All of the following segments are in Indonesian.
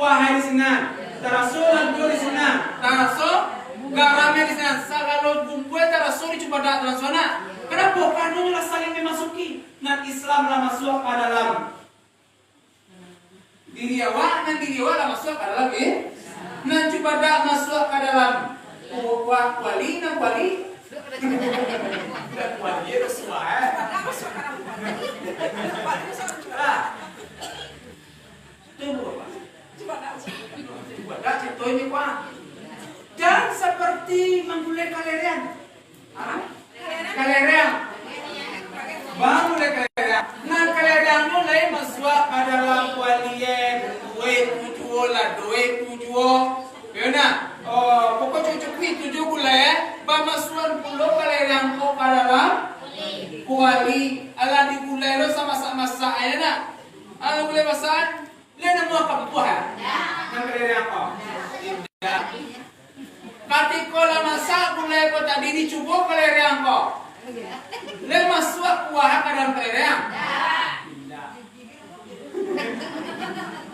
kuahai di sana. Taraso lagu di sana. Taraso garamnya di sana. Sagalo bumbu taraso dicoba dalam sana. Kenapa? Karena saling memasuki. Nah Islam lah masuk ke dalam diri awak dan diri awak lah masuk ke dalam Nah coba dah masuk ke dalam wali dan wali. Wali itu semua. Coba dah contoh ini kuah. Dan seperti menggulai kalerian. Kalerian. Bang mulai kalerian. Nah kalerian mulai masuk ke dalam walian. Duit tujuh. Yona. Pokok cucuk itu juga lah. Bamasuan pulau kalerian kau ke dalam kuali. Ala digulai lo sama-sama saya nak. Ala gulai masan. Lena mau kapuah. Nah kalerian kau. Tidak. Ketika lah masak gulai kau tadi dicoba kalerian kau. Le masuk kuah ke dalam kalerian.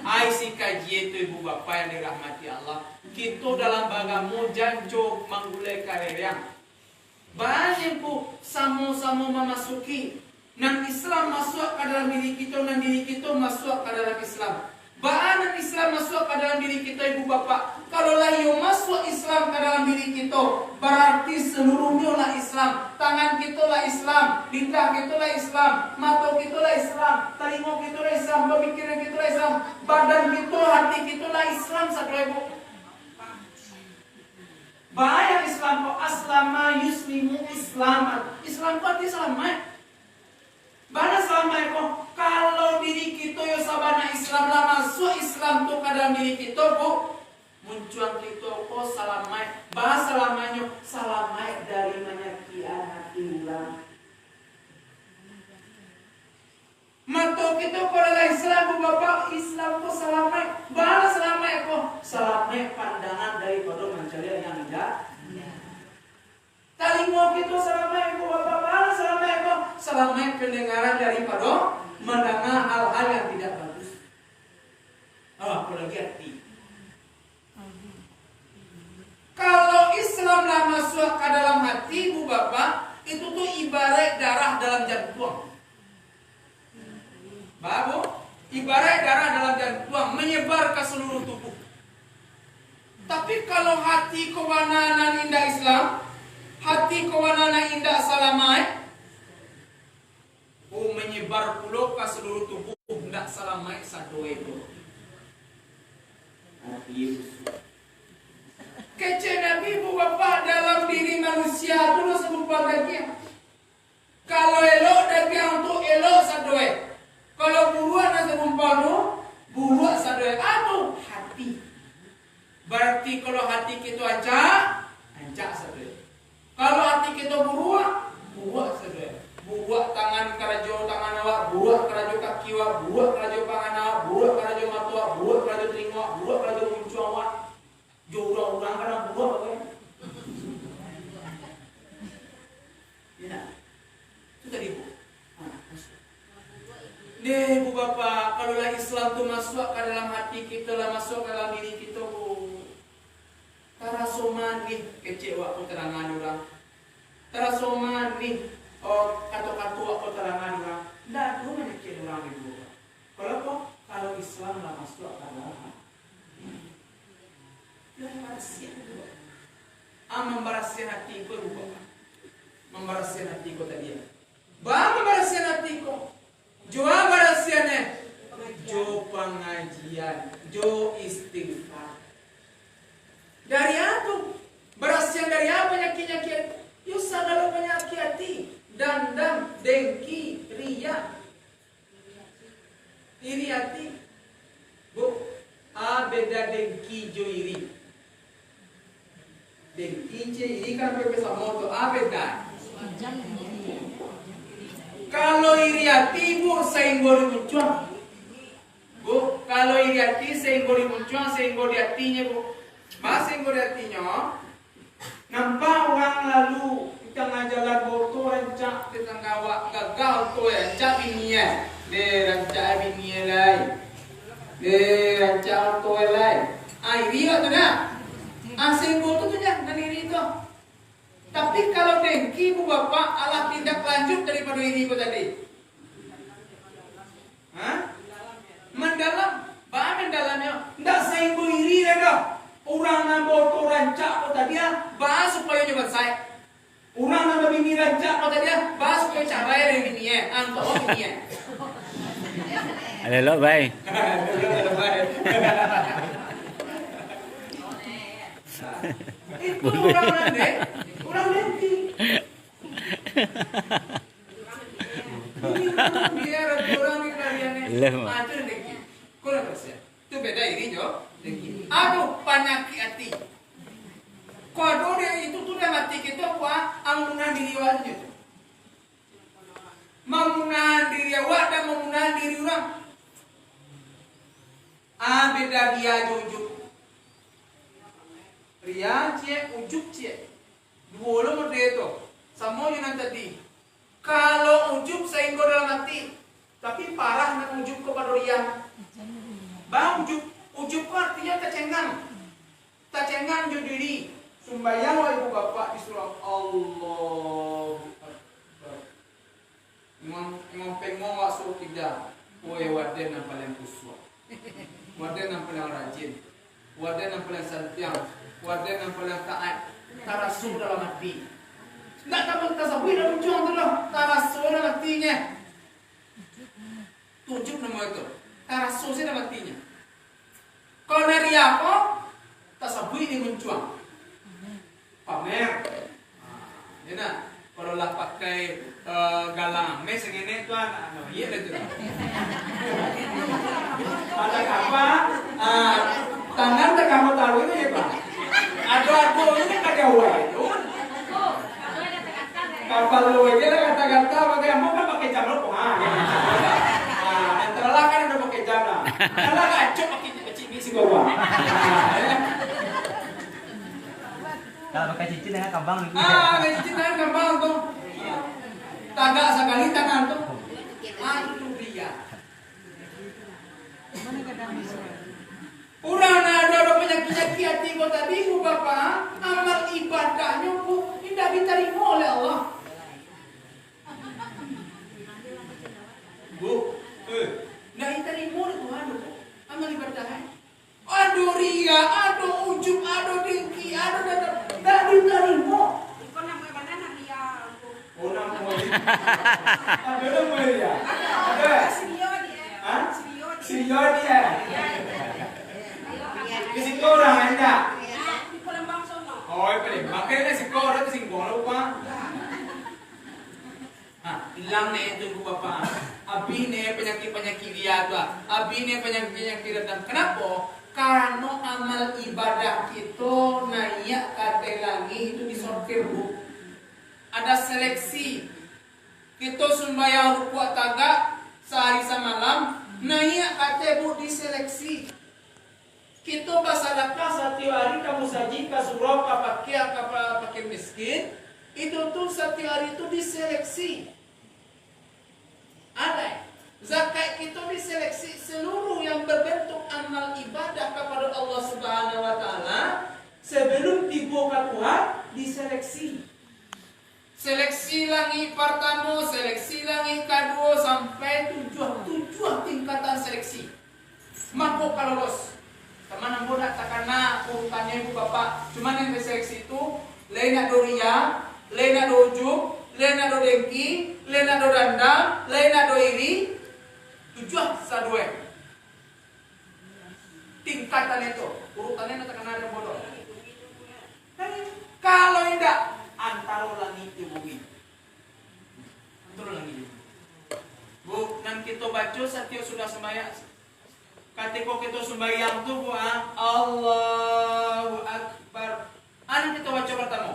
Ai si kaji itu ibu bapa yang dirahmati Allah. Kita dalam bagamu janjo manggulai kalerian. Banyak ku sama-sama memasuki. Nang Islam masuk ke dalam diri kita, nang diri kita masuk ke dalam Islam. Bahkan Islam masuk ke dalam diri kita ibu bapa. Kalau layu masuk Islam ke dalam diri kita, berarti seluruhnya lah Islam. Tangan kita lah Islam, lidah kita lah Islam, mata kita lah Islam, telinga kita lah Islam, pemikiran kita lah Islam, badan kita, hati kita lah Islam satu ibu. Bahaya Islam kok aslama yuslimu islaman. Islam kok arti selamat. Bana selamat kok. Kalau diri kita yo sabana Islam lah masuk Islam tu ke dalam diri kita kok muncul kita kok selamat. Bahasa lamanya selamat dari menyakitan hati ulang. Mata kita kalau Islam bapak Islam kok selamat. Bana selamat kok selamat pandangan daripada mencari yang tidak. Telinga kita selamat kok bapak bana selamat kok selamat pendengaran daripada mendengar hal-hal yang tidak bagus. Apalagi hati. Kalau Islam lah masuk ke dalam hati ibu bapak, itu tuh ibarat darah dalam jantung. Bagus, ibarat darah dalam jantung menyebar ke seluruh tubuh. Tapi kalau hati kewanan indah Islam, hati kewanan indah salamai, menyebar pulau ke seluruh tubuh, tidak salamai satu itu. Kece Nabi ibu bapak dalam diri manusia itu serupa daging. Kalau elok daging untuk elok sadoe. Kalau buruan serupa tu buruan sadoe. Aduh hati. Berarti kalau hati kita ancak sadoe. Kalau hati kita buruan sadoe. Buruan tangan kerajo tangan awak, buruan kerajo kaki awak, buruan kerajo pangan awak, buruan kerajo mata awak, buruan kerajo telinga awak, buruan kerajo muncul awak. Orang kadang buat apa? Ya, itu tadi bu. Deh bu bapak, kalau lah Islam tu masuk ke dalam hati kita lah masuk ke dalam diri kita bu. Tarasoman nih kecil waktu terangan orang. Tarasoman nih kata-kata waktu terangan orang. Dah tu mana kecil orang itu. Kalau kok kalau Islam lah masuk ke dalam hati. Membaraskan hatiku bukan membaraskan hatiku tadi ya. Membaraskan hatiku. Jo barasiannya. Jo pengajian, jo istighfar. Dari apa? Barasian dari apa penyakit-penyakit? Yo segala penyakit hati, dendam, dengki, ria. Iri hati. Bu, beda dengki jo iri. Dengki iri kan berbeza moto beda. Kalau iri hati bu sehingga muncul. Bu, kalau iri hati sehingga muncul sehingga di hatinya bu. Mas sehingga di hatinya. Nampak orang lalu di tengah jalan boto rancak di tengah awak gagal tu rancak bininya. De rancak bininya lain. De rancak tu lain. Iri atau dah? Simbol itu dah dan iri itu. Tapi kalau dengki bu bapak Allah tindak lanjut daripada iri itu tadi. Mendalam, bah mendalamnya. Ndak simbol iri dah. Orang nambah tu rancak kota dia, bah supaya nyoba saya. Orang nambah bini rancak kota dia, bah supaya cabai dari bini angkau bini Ada lo bay. Itu orang nanti, orang nanti. Biar orang ni kaliannya. Macam nanti. Kau nak bersih. Itu beda ini jo. Aduh penyakit hati. Kau dia itu tuh dia mati kita apa? Menahan diri awaknya. Menahan diri awak dan menahan diri orang. Beda dia ujuk. Ria cie, ujuk cie. Dua lo model itu. Sama yang tadi. Kalau ujuk sehingga dalam hati, tapi parah nak ujuk kepada ria. Bang ujuk artinya tacengan diri. Sembahyang wa ibu bapak di surah Allah. Imam pengong wa suruh tiga. Oe waden yang paling kuswa. Waden yang paling rajin. Waden yang paling santiang. Waden yang paling taat. Tarasul dalam hati. Tidak dapat tasawuf dalam ujung tu lah. Tarasul dalam hatinya. Tunjuk nama itu. Tarasul dalam hatinya. Kalau dari apa? Tasawuf ini mencuang. Pamer. Ya nak. Kalau lah pakai galang mes ini tu anak iya dah tu. Ada apa? Tangan tak kamu tahu itu ya pak. Ada ini kagak wae. Kapal lu aja lah kata-kata pakai apa kan pakai jam lo antara lah kan udah pakai jam lah. Kalau kacau pakai si bawah. Kalau pakai cincin dengan kambang gitu. Pakai cincin dengan kambang tuh. Tagak sekali tangan tuh. Itu dia. Urang ada penyakit hati kau tadi bu bapak. Amal ibadahnya bu tidak diterima oleh Allah. Bu, tidak diterima oleh Tuhan bu. Amal ibadahnya. Aduh ria, aduh ujub, aduh dengki, aduh tidak diterima. Kau nak buat mana nak ria? Oh nak buat. Ada nama ria. Ada. Sirio dia. Kisiko orang anda. Di Palembang sono. Oh, Palembang. Kaya si orang tu singkong lupa. Hilang nih itu ibu bapak. Abi nih penyakit dia tu. Abi nih penyakit datang. Kenapa? Karena amal ibadah kita naik kate lagi itu disortir bu. Ada seleksi. Kita sembahyang rukuk tagak sehari semalam naik kate bu diseleksi. Kita basadakah setiap hari kamu saji kasurau pakai miskin itu tuh setiap hari itu diseleksi. Ada zakat kita diseleksi seluruh yang berbentuk amal ibadah kepada Allah Subhanahu wa taala sebelum tiba ke Tuhan diseleksi. Seleksi lagi pertama, seleksi lagi kedua sampai tujuh tingkatan seleksi. Maka kalau lolos teman muda takana urutannya ibu bapak. Cuman yang diseleksi itu lain ada ria, lain ada ujub, lain ada dengki, lain ada dandang, lain ada iri. Tujuh sadue. Tingkatan itu urutannya takana ada bodoh. Kalau tidak antara langit di bumi. Antara langit di bumi. Bu, nan kita baca setiap sudah sembahyang. Ketika kita sembahyang tu Allahu Akbar. Ana kita baca pertama.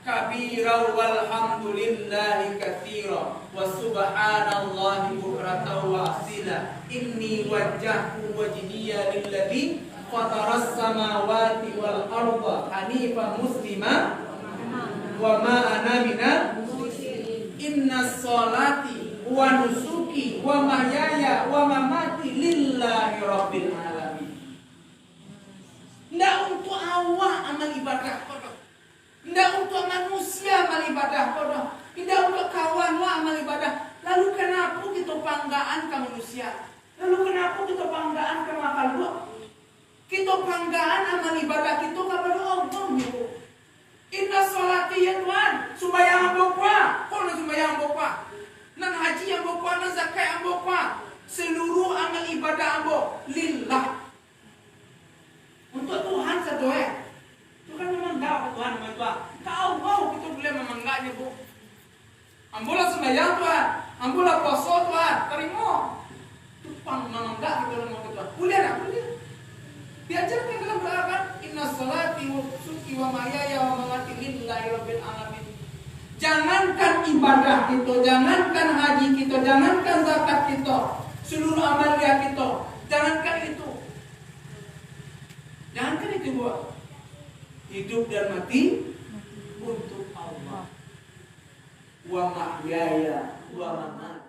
Kabira walhamdulillahi katsira wa subhanallahi bukratan wa asila. Inni wajjahtu wajhiya lilladzi fataras samawati wal arda hanifan muslima wa ma ana minal musyrikin. Innas sholati wa nusuki wa mahyaya wa mamati lillahi rabbil alamin. panggaan ke manusia. Lalu kenapa kita panggaan ke makhluk? Kita panggaan amal ibadah kita kepada Allah. Inna sholati ya Tuhan, sembahyang ambo kuah, kalau sembahyang ambo kuah, nan haji ambo kuah, nan zakat ambo kuah, seluruh amal ibadah ambo lillah. Untuk Tuhan saja. Itu kan memang gak Tuhan sama Tuhan. Kau mau kita boleh memangganya bu. Ambolah sembahyang Tuhan, ambolah puasa Tuhan, terima. Itu pang memang gak kita mau ke Tuhan. Boleh tak? Boleh. Diajarkan dalam doa kan, inna sholati wa nusuki wa mahyaya wa mamati lillahi rabbil alamin. Jangankan ibadah kita, jangankan haji kita, jangankan zakat kita, seluruh amalia kita, jangankan itu. Jangankan itu buat hidup dan mati untuk Allah. Wa mahyaya wa mamati